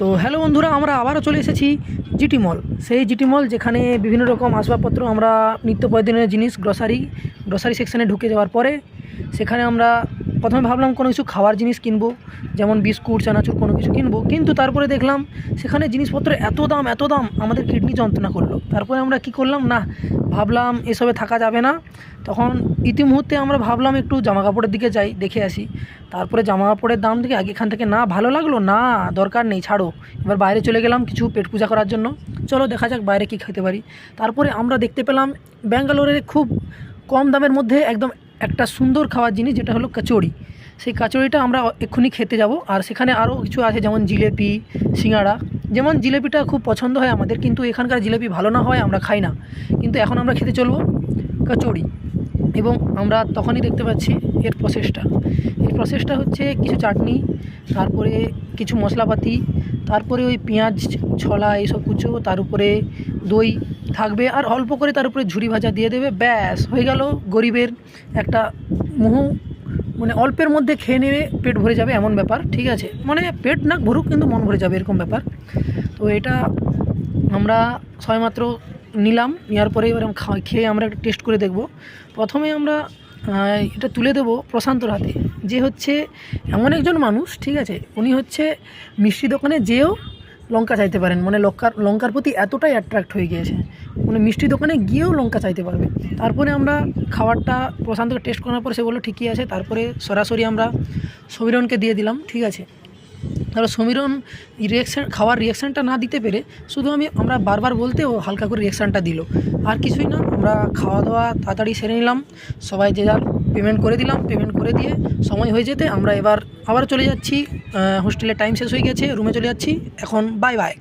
তো হ্যালো বন্ধুরা, আমরা আবারও চলে এসেছি জিটি মল। সেই জিটি মল যেখানে বিভিন্ন রকম আসবাবপত্র, আমরা নিত্য প্রয়োজনীয় জিনিস, গ্রসারি সেকশানে ঢুকে যাওয়ার পরে সেখানে আমরা প্রথমে ভাবলাম কোনো কিছু খাওয়ার জিনিস কিনবো, যেমন বিস্কুট, চানাচুর কোনো কিছু কিনবো, কিন্তু তারপরে দেখলাম সেখানে জিনিসপত্রের এত দাম আমাদের কিডনি যন্ত্রণা করলো। তারপরে আমরা কি করলাম, না ভাবলাম এসবে থাকা যাবে না। তখন ইতিমধ্যে আমরা ভাবলাম একটু জামা কাপড়ের দিকে যাই, দেখে আসি। তারপরে জামা কাপড়ের দাম থেকে এখান থেকে না ভালো লাগলো, না দরকার নেই, ছাড়ো। এবার বাইরে চলে গেলাম কিছু পেট পূজা করার জন্য। চলো দেখা যাক বাইরে কী খেতে পারি। তারপরে আমরা দেখতে পেলাম ব্যাঙ্গালোরের খুব কম দামের মধ্যে একদম একটা সুন্দর খাওয়ার জিনিস, যেটা হলো কচুরি। সেই কচুরিটা আমরা এক্ষুনি খেতে যাব। আর সেখানে আরও কিছু আছে, যেমন জিলেপি, সিঙ্গাড়া। যেমন জিলেপিটা খুব পছন্দ হয় আমাদের, কিন্তু এখানকার জিলেপি ভালো না হয় আমরা খাই না। কিন্তু এখন আমরা খেতে চলবো কচুরি। এবং আমরা তখনই দেখতে পাচ্ছি এর প্রসেসটা হচ্ছে কিছু চাটনি, তারপরে কিছু মশলাপাতি, তারপরে ওই পেঁয়াজ ছলা এইসব কিছু, তার উপরে দই থাকবে, আর অল্প করে তার উপরে ঝুরি ভাজা দিয়ে দেবে। ব্যাস হয়ে গেল গরিবের একটা মানে অল্পের মধ্যে খেয়ে নেবে, পেট ভরে যাবে এমন ব্যাপার। ঠিক আছে, মানে পেট না ভরুক কিন্তু মন ভরে যাবে এরকম ব্যাপার। তো এটা আমরা সবেমাত্র নিলাম, নেওয়ার পরে এবার খেয়ে আমরা একটা টেস্ট করে দেখব। প্রথমে আমরা এটা তুলে দেবো প্রশান্তর হাতে, যে হচ্ছে এমন একজন মানুষ, ঠিক আছে, উনি হচ্ছে মিষ্টি দোকানে যেও লঙ্কা চাইতে পারেন, মানে লঙ্কার প্রতি এতটাই অ্যাট্রাক্ট হয়ে গিয়েছে, মানে মিষ্টি দোকানে গিয়েও লঙ্কা চাইতে পারবে। তারপরে আমরা খাবারটা প্রশান্তকে টেস্ট করার পর সে বললো ঠিকই আছে। তারপরে সরাসরি আমরা সমীরণকে দিয়ে দিলাম, ঠিক আছে। তাহলে সমীরণ খাওয়ার রিয়াকশানটা না দিতে পেরে শুধু আমরা বারবার বলতে ও হালকা করে রিয়াকশানটা দিল, আর কিছুই না। আমরা খাওয়া দাওয়া তাড়াতাড়ি সেরে নিলাম, সবাই যে যার পেমেন্ট করে দিলাম। পেমেন্ট করে দিয়ে সময় হয়ে যেতে আমরা আবার চলে যাচ্ছি হোস্টেলে। টাইম শেষ হয়ে গেছে, রুমে চলে যাচ্ছি এখন। Bye bye.